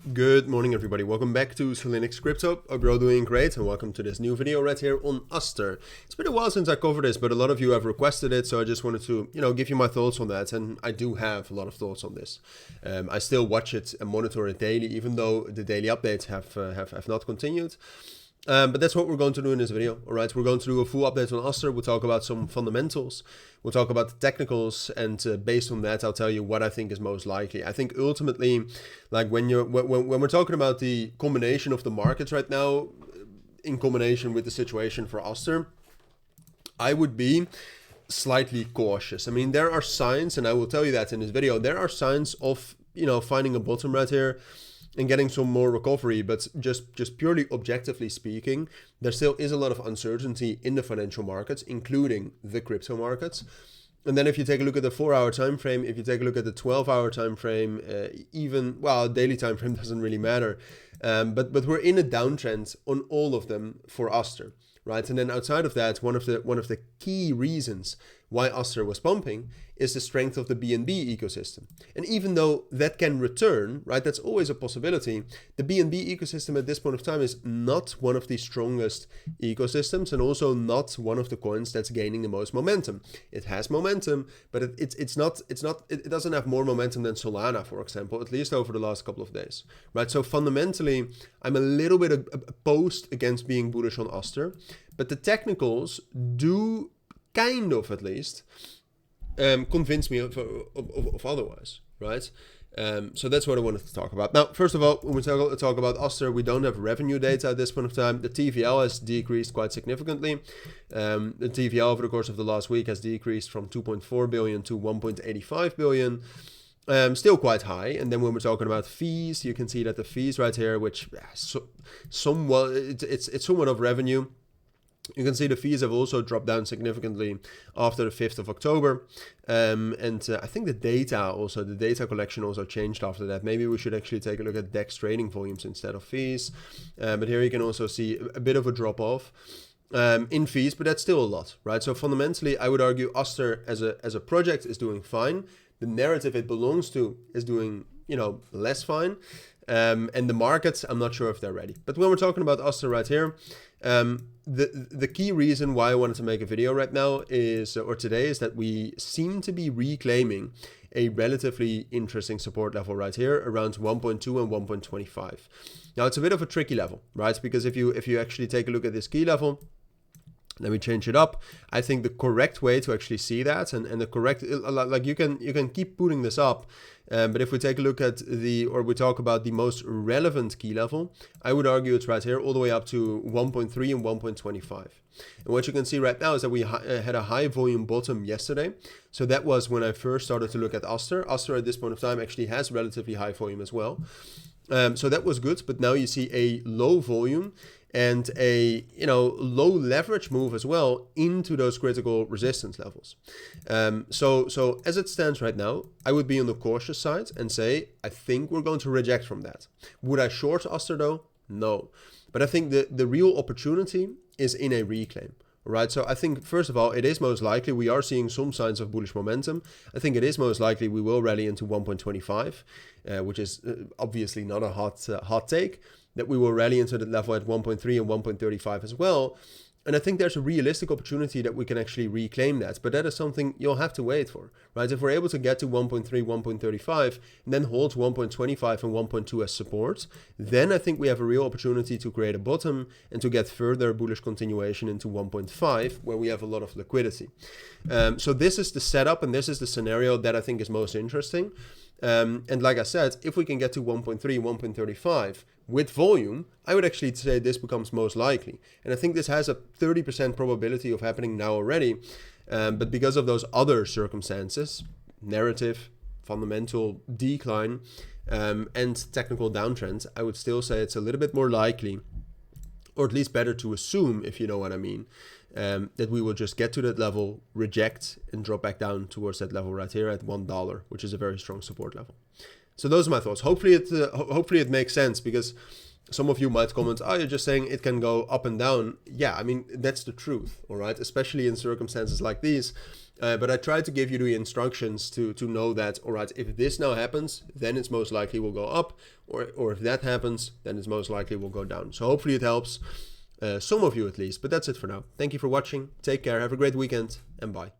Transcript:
Good morning, everybody. Welcome back to cilinixfxcapital. Hope you're all doing great, and welcome to this new video right here on Aster. It's been a while since I covered this, but a lot of you have requested it, so I just wanted to, give you my thoughts on that, and I do have a lot of thoughts on this. I still watch it and monitor it daily, even though the daily updates have not continued. But that's what we're going to do in this video. All right, we're going to do a full update on Aster. We'll talk about some fundamentals. We'll talk about the technicals, and based on that, I'll tell you what I think is most likely. I think ultimately, like when we're talking about the combination of the markets right now, in combination with the situation for Aster, I would be slightly cautious. I mean, there are signs, and I will tell you that in this video, there are signs of finding a bottom right here and getting some more recovery, but just purely objectively speaking, there still is a lot of uncertainty in the financial markets, including the crypto markets. And then if you take a look at the 4-hour time frame, if you take a look at the 12-hour time frame, daily time frame doesn't really matter. But we're in a downtrend on all of them for Aster, right? And then outside of that, one of the key reasons why Aster was pumping is the strength of the BNB ecosystem. And even though that can return, right, that's always a possibility, the BNB ecosystem at this point of time is not one of the strongest ecosystems, and also not one of the coins that's gaining the most momentum. It has momentum, but it doesn't have more momentum than Solana, for example, at least over the last couple of days, right? So fundamentally, I'm a little bit opposed against being bullish on Aster, but the technicals do kind of, at least, convince me of otherwise, right? So that's what I wanted to talk about. Now, first of all, when we talk about Aster, we don't have revenue data at this point of time. The TVL has decreased quite significantly. The TVL over the course of the last week has decreased from 2.4 billion to 1.85 billion. Still quite high. And then when we're talking about fees, you can see that the fees right here, which it's somewhat of revenue. You can see the fees have also dropped down significantly after the 5th of October. I think the data collection also changed after that. Maybe we should actually take a look at DEX trading volumes instead of fees. But here you can also see a bit of a drop off in fees, but that's still a lot, right? So fundamentally, I would argue Aster as a project is doing fine. The narrative it belongs to is doing, less fine. And the markets, I'm not sure if they're ready. But when we're talking about Aster right here, the key reason why I wanted to make a video right now is that we seem to be reclaiming a relatively interesting support level right here around 1.2 and 1.25. Now it's a bit of a tricky level, right? Because if you actually take a look at this key level, let me change it up. I think the correct way to actually see that, and the correct, like you can keep putting this up, but if we take a look at we talk about the most relevant key level, I would argue it's right here all the way up to 1.3 and 1.25. And what you can see right now is that we had a high volume bottom yesterday. So that was when I first started to look at Aster. Aster at this point of time actually has relatively high volume as well. So that was good, but now you see a low volume and a low leverage move as well into those critical resistance levels. So as it stands right now, I would be on the cautious side and say I think we're going to reject from that. Would I short Aster though? No. But I think the real opportunity is in a reclaim. Right, so I think first of all, it is most likely we are seeing some signs of bullish momentum. I think it is most likely we will rally into 1.25, which is obviously not a hot take. That we will rally into the level at 1.3 and 1.35 as well. And I think there's a realistic opportunity that we can actually reclaim that. But that is something you'll have to wait for, right? If we're able to get to 1.3, 1.35, and then hold 1.25 and 1.2 as support, then I think we have a real opportunity to create a bottom and to get further bullish continuation into 1.5, where we have a lot of liquidity. So this is the setup, and this is the scenario that I think is most interesting. And like I said, if we can get to 1.3, 1.35 with volume, I would actually say this becomes most likely. And I think this has a 30% probability of happening now already. But because of those other circumstances, narrative, fundamental decline, and technical downtrend, I would still say it's a little bit more likely, or at least better to assume, if you know what I mean, that we will just get to that level, reject, and drop back down towards that level right here at $1, which is a very strong support level. So those are my thoughts. Hopefully it makes sense, because some of you might comment, oh, you're just saying it can go up and down. Yeah, I mean, that's the truth, all right, especially in circumstances like these. But I try to give you the instructions to know that, all right, if this now happens, then it's most likely will go up, or if that happens, then it's most likely will go down. So hopefully it helps some of you at least, but that's it for now. Thank you for watching. Take care. Have a great weekend, and bye.